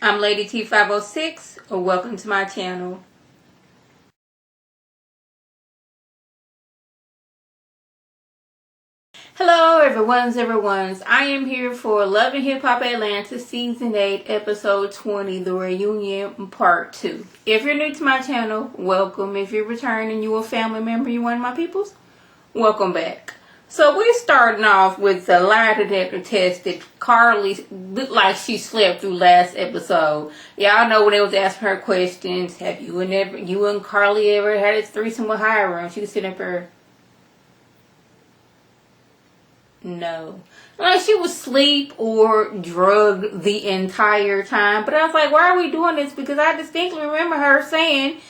I'm Lady T506. Welcome to my channel. Hello everyone's. I am here for Love and Hip Hop Atlanta Season 8 Episode 20, The Reunion Part 2. If you're new to my channel, welcome. If you're returning, you a family member, you one of my peoples, welcome back. So we're starting off with the lie detector test that Carly looked like she slept through last episode. Y'all know when they was asking her questions, have you and Carly ever had a threesome with Hiram? She was sitting up there. No. Like she was asleep or drugged the entire time. But I was like, why are we doing this? Because I distinctly remember her saying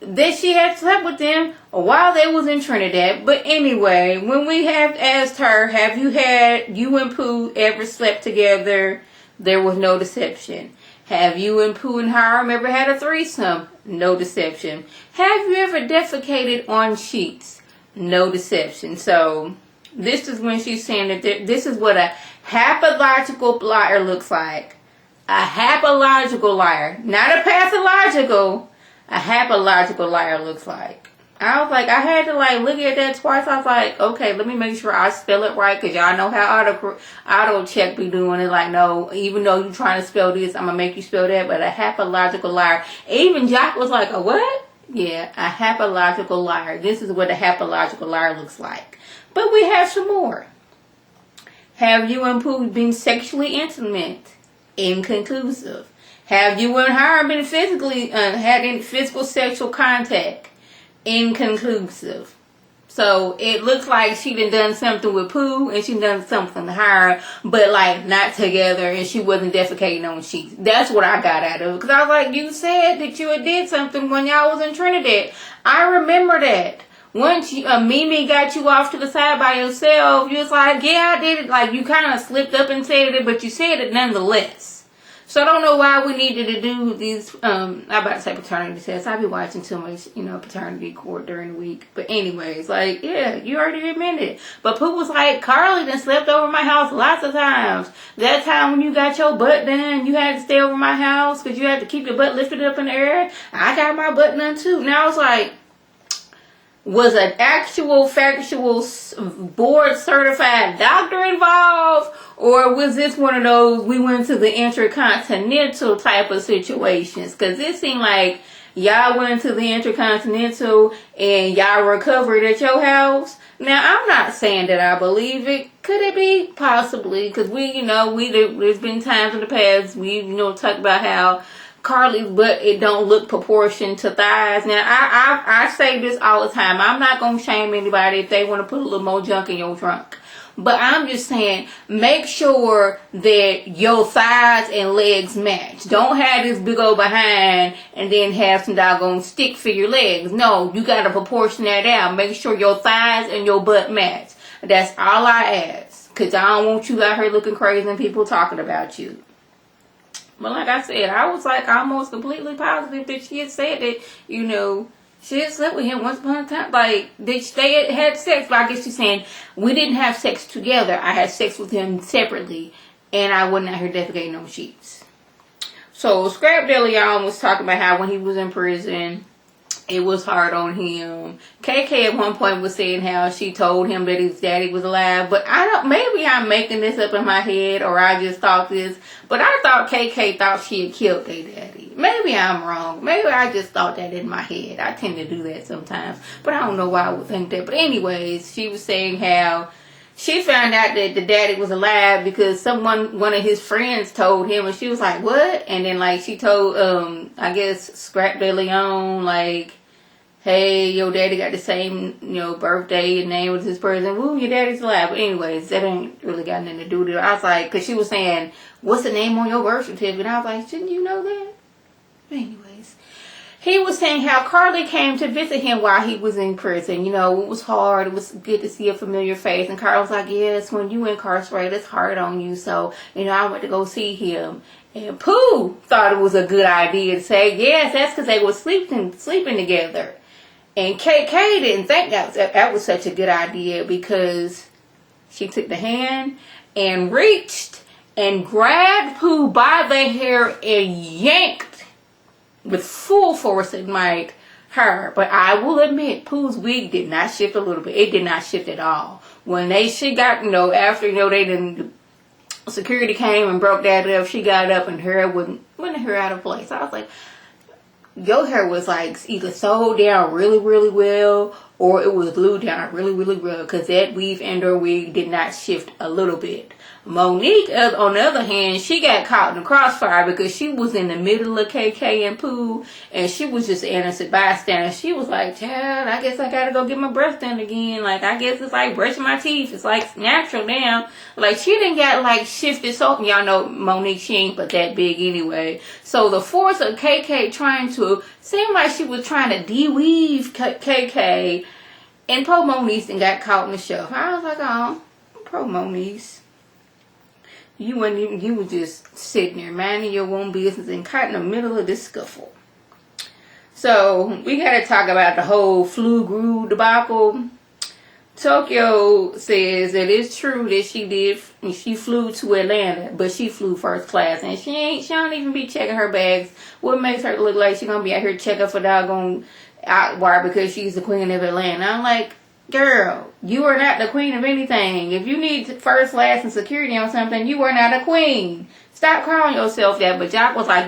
that she had slept with them while they was in Trinidad. But anyway, when we have asked her, have you and Pooh ever slept together? There was no deception. Have you and Pooh and Hiram ever had a threesome? No deception. Have you ever defecated on sheets? No deception. So this is when she's saying that this is what a hapathological liar looks like. A hapathological liar. Not a pathological. A hapathological liar looks like. I was like, I had to look at that twice. I was like, okay, let me make sure I spell it right. Because y'all know how auto check be doing it. Like, no, even though you're trying to spell this, I'm going to make you spell that. But a hapathological liar. Even Jack was like, a what? Yeah, a hapathological liar. This is what a hapathological liar looks like. But we have some more. Have you and Pooh been sexually intimate? Inconclusive. Have you and Hiram been had any physical sexual contact? Inconclusive. So it looks like she done something with Pooh and she done something with Hiram, but not together, and she wasn't defecating on sheets. That's what I got out of it. Because I was like, you said that you had did something when y'all was in Trinidad. I remember that. Once Mimi got you off to the side by yourself, you was like, yeah, I did it. You kind of slipped up and said it, but you said it nonetheless. So I don't know why we needed to do these, I'm about to say paternity tests. I be watching too much, paternity court during the week. But anyways, yeah, you already admitted it. But Pooh was like, Carly done slept over my house lots of times. That time when you got your butt done, you had to stay over my house because you had to keep your butt lifted up in the air. I got my butt done too. Now I was like, was an actual factual board certified doctor involved, or was this one of those we went to the intercontinental type of situations? Because it seemed like y'all went to the intercontinental and y'all recovered at your house. Now I'm not saying that I believe it. Could it be? Possibly, because there's been times in the past we talked about how Carly's butt, it don't look proportioned to thighs. Now, I say this all the time. I'm not going to shame anybody if they want to put a little more junk in your trunk. But I'm just saying, make sure that your thighs and legs match. Don't have this big old behind and then have some doggone stick for your legs. No, you got to proportion that out. Make sure your thighs and your butt match. That's all I ask. Because I don't want you out here looking crazy and people talking about you. But like I said, I was almost completely positive that she had said that, she had slept with him once upon a time. That they had sex. But I guess she's saying, we didn't have sex together. I had sex with him separately. And I wasn't out here defecating on sheets. So Scrap Deli was talking about how when he was in prison, it was hard on him. KK at one point was saying how she told him that his daddy was alive. But maybe I'm making this up in my head, or I just thought this. But I thought KK thought she had killed their daddy. Maybe I'm wrong. Maybe I just thought that in my head. I tend to do that sometimes. But I don't know why I would think that. But anyways, she was saying how she found out that the daddy was alive because one of his friends told him, and she was like, what? And then she told, I guess Scrap De Leon, hey, your daddy got the same, birthday and name as this person. Woo, your daddy's alive. But anyways, that ain't really got nothing to do with it. I was like, because she was saying, what's the name on your birth certificate? And I was like, shouldn't you know that? But anyways, he was saying how Carly came to visit him while he was in prison. It was hard. It was good to see a familiar face. And Carly was like, yes, when you incarcerated, it's hard on you. So, I went to go see him. And Pooh thought it was a good idea to say, yes, that's because they were sleeping together. And KK didn't think that was such a good idea because she took the hand and reached and grabbed Pooh by the hair and yanked with full force and might her. But I will admit, Pooh's wig did not shift a little bit. It did not shift at all. When she got, after, they didn't, security came and broke that up, she got up and her wasn't her out of place. I was like, your hair was like either sewed down really, really well, or it was glued down really, really well, because that weave and her wig did not shift a little bit. Monique, on the other hand, she got caught in the crossfire because she was in the middle of KK and Pooh, and she was just an innocent bystander. She was like, child, I guess I gotta go get my breath done again. Like, I guess it's like brushing my teeth. It's like natural now. Like, she didn't get like shifted. So, y'all know Monique, she ain't but that big anyway. So the force of KK trying to, seemed like she was trying to de-weave KK, and poor Monique and got caught in the shelf. I was like, oh, poor Monique. You was just sitting there minding your own business and caught in the middle of this scuffle. So we got to talk about the whole flu debacle. Tokyo says that it's true that she flew to Atlanta, but she flew first class, and she don't even be checking her bags. What makes her look like she gonna be out here checking for doggone outwire because she's the queen of Atlanta? I'm like, girl, you are not the queen of anything. If you need first class and security on something, you are not a queen. Stop calling yourself that. But Jock was like,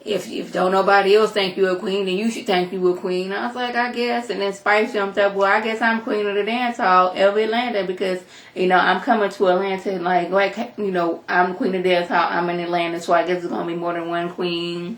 if don't nobody else think you a queen, then you should think you a queen. I was like, I guess. And then Spice jumped up, well, I guess I'm queen of the dance hall of Atlanta because, I'm coming to Atlanta and I'm queen of the dance hall. I'm in Atlanta, so I guess it's going to be more than one queen.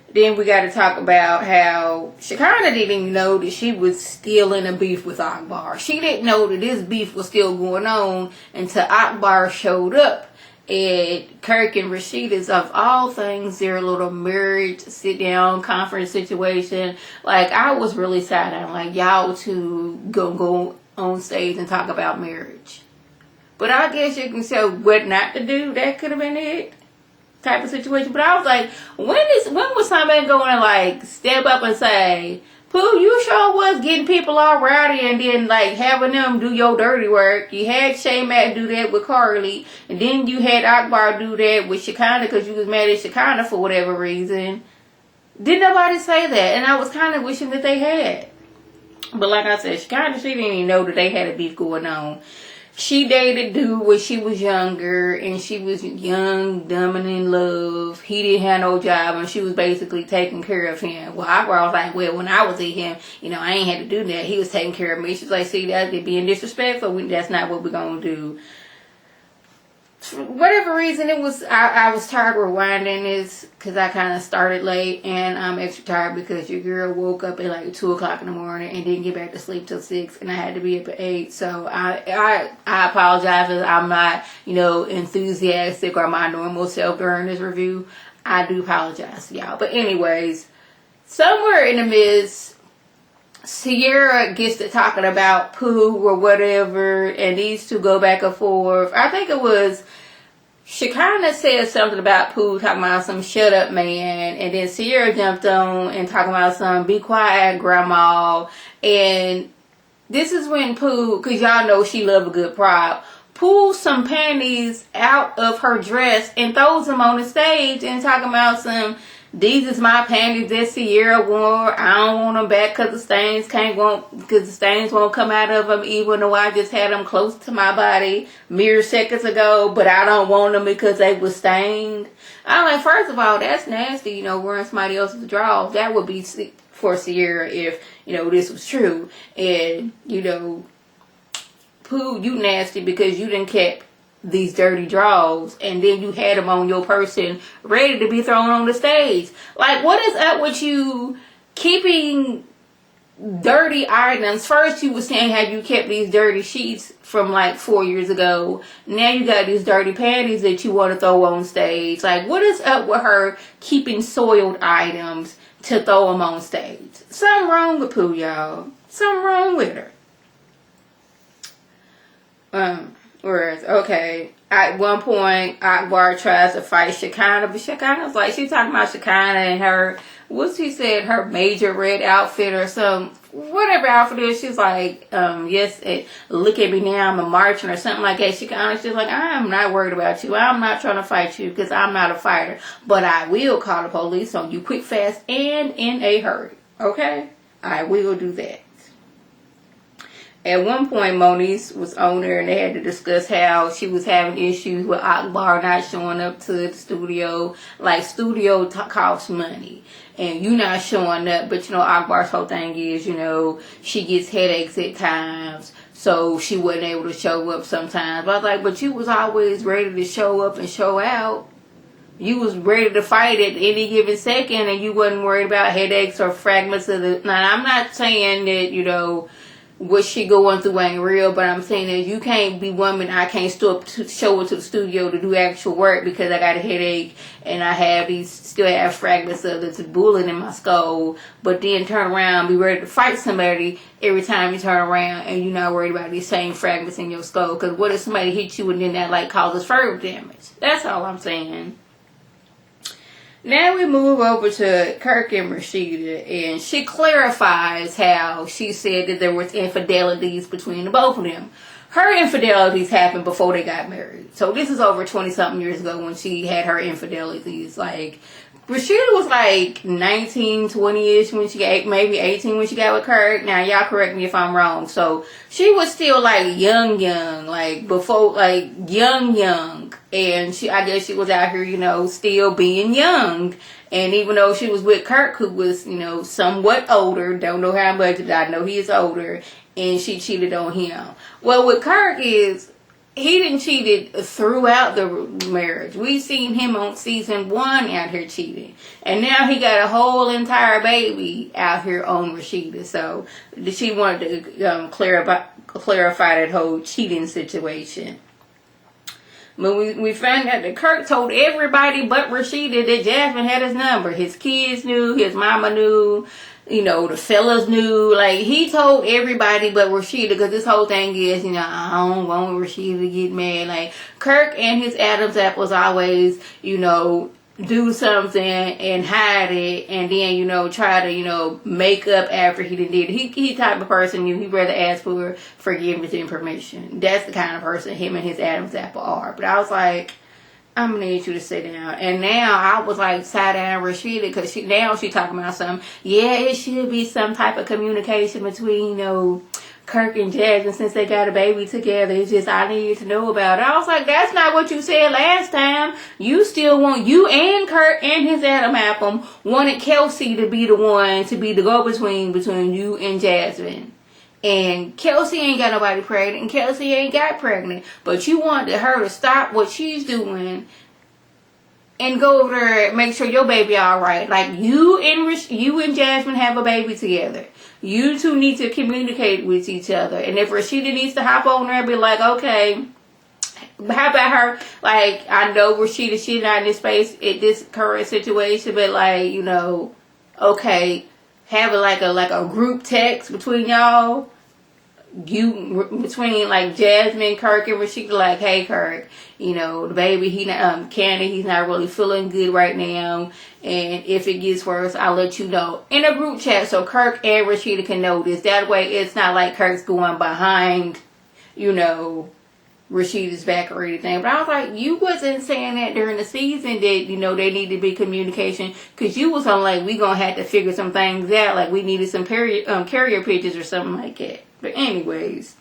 Then we got to talk about how Shekinah didn't even know that she was still in a beef with Akbar. She didn't know that this beef was still going on until Akbar showed up at Kirk and Rasheeda's, of all things, their little marriage sit-down conference situation. Like, I was really sad. I'm like, y'all two go on stage and talk about marriage. But I guess you can say what not to do. That could have been it. Type of situation. But I was like, when was somebody going to like step up and say, Pooh, you sure was getting people all rowdy and then like having them do your dirty work. You had Shay Matt do that with Carly, and then you had Akbar do that with Shekinah because you was mad at Shekinah for whatever reason. Didn't nobody say that, and I was kind of wishing that they had. But like I said, Shekinah, she didn't even know that they had a beef going on. She dated dude when she was younger, and she was young, dumb, and in love. He didn't have no job, and she was basically taking care of him. Well, I was like, well, when I was at him, I ain't had to do that. He was taking care of me. She's like, see, that's being disrespectful. That's not what we're going to do. For whatever reason, I was tired rewinding this because I kind of started late, and I'm extra tired because your girl woke up at like 2 o'clock in the morning and didn't get back to sleep till 6, and I had to be up at 8. So I apologize if I'm not enthusiastic or my normal self during this review. I do apologize to y'all. But anyways, somewhere in the midst, Sierra gets to talking about Pooh or whatever, and these two go back and forth. I think it was Shekinah said something about Pooh talking about some shut up man, and then Sierra jumped on and talking about some be quiet grandma. And this is when Pooh, because y'all know she love a good prop, pulls some panties out of her dress and throws them on the stage and talking about some, these is my panties that Sierra wore. I don't want them back because the stains won't come out of them, even though I just had them close to my body mere seconds ago. But I don't want them because they were stained. I'm like, first of all, that's nasty. Wearing somebody else's drawers. That would be for Sierra if this was true. And Pooh, you nasty because you didn't keep these dirty drawers, and then you had them on your person ready to be thrown on the stage. Like, what is up with you keeping dirty items? First you were saying how you kept these dirty sheets from like 4 years ago. Now you got these dirty panties that you want to throw on stage. Like, what is up with her keeping soiled items to throw them on stage? Something wrong with Pooh, y'all. Something wrong with her. Whereas, okay, at one point, Akbar tries to fight Shekinah, but Shekinah's like, she's talking about Shekinah and her what she said, her major red outfit or some whatever outfit it is. She's like, yes, look at me now, I'm a marching or something like that. She's like, I'm not worried about you. I'm not trying to fight you because I'm not a fighter, but I will call the police on you quick, fast, and in a hurry. Okay, I will do that. At one point, Moniece was on there and they had to discuss how she was having issues with Akbar not showing up to the studio. Like, studio costs money. And you not showing up. But, Akbar's whole thing is, she gets headaches at times. So she wasn't able to show up sometimes. But I was like, but you was always ready to show up and show out. You was ready to fight at any given second. And you wasn't worried about headaches or fragments of the... Now, I'm not saying that, what she going through ain't real, but I'm saying that you can't be woman. I can't show up to the studio to do actual work because I got a headache and I still have fragments of the bullet in my skull, but then turn around, be ready to fight somebody every time you turn around and you're not worried about these same fragments in your skull. Because what if somebody hits you and then that causes further damage? That's all I'm saying. Now we move over to Kirk and Rasheeda, and she clarifies how she said that there was infidelities between the both of them. Her infidelities happened before they got married. So this is over 20-something years ago when she had her infidelities. Like, Rasheeda was like 19, 20-ish when she got, maybe 18 when she got with Kirk. Now, y'all correct me if I'm wrong. So, she was still like young, like before, like young. And I guess she was out here, still being young. And even though she was with Kirk, who was, somewhat older, don't know how much, but I know he is older, and she cheated on him. Well, with Kirk he didn't cheated throughout the marriage. We seen him on season 1 out here cheating. And now he got a whole entire baby out here on Rasheeda. So she wanted to clarify that whole cheating situation. But we found out that Kirk told everybody but Rasheeda that Jasmine had his number. His kids knew, his mama knew, the fellas knew. Like, he told everybody but Rasheeda, because this whole thing is, I don't want Rasheeda to get mad. Like, Kirk and his Adam's apples always, do something and hide it, and then, try to, make up after he did it. He type of person, he'd rather ask for forgiveness and permission. That's the kind of person him and his Adam's apple are. But I was like, I'm gonna need you to sit down. And now I was like, sat down Rasheeda, because she talking about something. Yeah, it should be some type of communication between, Kirk and Jasmine, since they got a baby together. It's just, I need to know about it. I was like, that's not what you said last time. You still want, you and Kirk and his Adam Apple wanted Kelsey to be the one, to be the go-between between you and Jasmine. And Kelsey ain't got nobody pregnant, and Kelsey ain't got pregnant. But you wanted her to stop what she's doing and go over there and make sure your baby all right. Like, you and Jasmine have a baby together. You two need to communicate with each other. And if Rasheeda needs to hop on there and be like, okay, how about her? Like, I know Rasheeda, she's not in this space at this current situation, but like, okay, have it like a group text between y'all. Between like Jasmine, Kirk, and Rasheeda, like, hey Kirk, the baby, Candy, he's not really feeling good right now, and if it gets worse, I'll let you know in a group chat so Kirk and Rasheeda can know this. That way it's not like Kirk's going behind, Rasheeda's back or anything. But I was like, you wasn't saying that during the season that, they need to be communication, because you was on like, we gonna have to figure some things out, like we needed some carrier pictures or something like that. But anyways,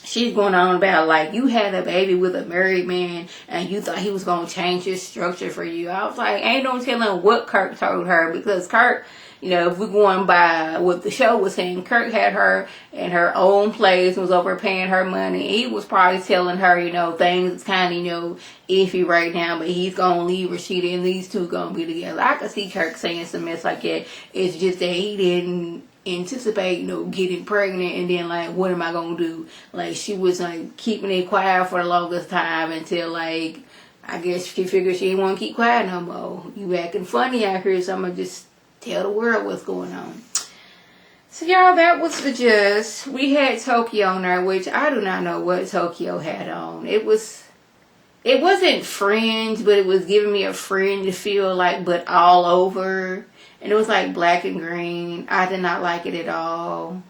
she's going on about like, you had a baby with a married man and you thought he was going to change his structure for you. I was like, ain't no telling what Kirk told her, because Kirk, if we're going by what the show was saying, Kirk had her in her own place, was overpaying her money. He was probably telling her, things kind of, iffy right now, but he's going to leave Rasheeda and these two going to be together. I could see Kirk saying some mess like that. It's just that he didn't anticipate, getting pregnant, and then like, what am I gonna do? Like, she was like keeping it quiet for the longest time until like, I guess she figured she didn't want to keep quiet no more. You acting funny out here, so I'm gonna just tell the world what's going on. So y'all, that was the gist. We had Tokyo on there, which I do not know what Tokyo had on. It was it wasn't fringe, but it was giving me a fringe feel, like, but all over. And it was like black and green. I did not like it at all.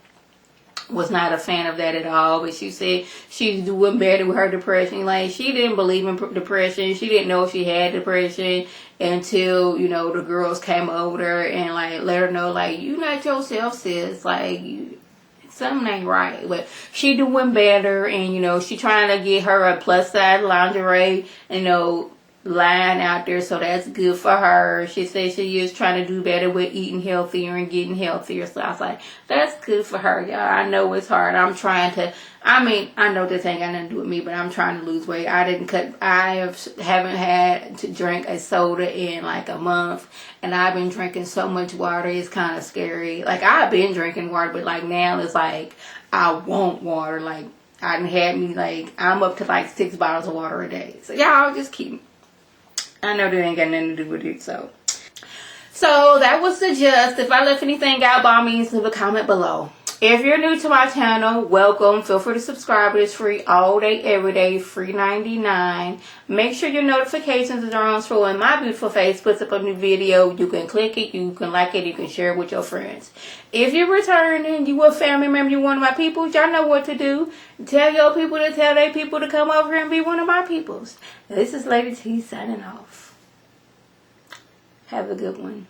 Was not a fan of that at all. But she said she's doing better with her depression. Like, she didn't believe in depression. She didn't know she had depression until, you know, the girls came over there and, like, let her know, like, you not yourself, sis. Like, something ain't right. But she doing better, and, you know, she trying to get her a plus size lingerie, you know, line out there, so that's good for her. She said she is trying to do better with eating healthier and getting healthier. So I was like, that's good for her, y'all. I know it's hard. I'm trying to, I mean, I know this ain't got nothing to do with me, but I'm trying to lose weight. Haven't had to drink a soda in like a month, and I've been drinking so much water, it's kind of scary. Like, I've been drinking water, but like now it's like I want water. Like, I done had me, like, I'm up to like 6 bottles of water a day. So y'all just keep, I know that ain't got nothing to do with it. So that was the gist. If I left anything out, by all means, leave a comment below. If you're new to my channel, welcome. Feel free to subscribe. It's free all day, every day, free 99. Make sure your notifications are on, so when my beautiful face puts up a new video, you can click it, you can like it, you can share it with your friends. If you're returning, you a family member, you one of my people, y'all know what to do. Tell your people to tell their people to come over here and be one of my peoples. This is Lady T signing off. Have a good one.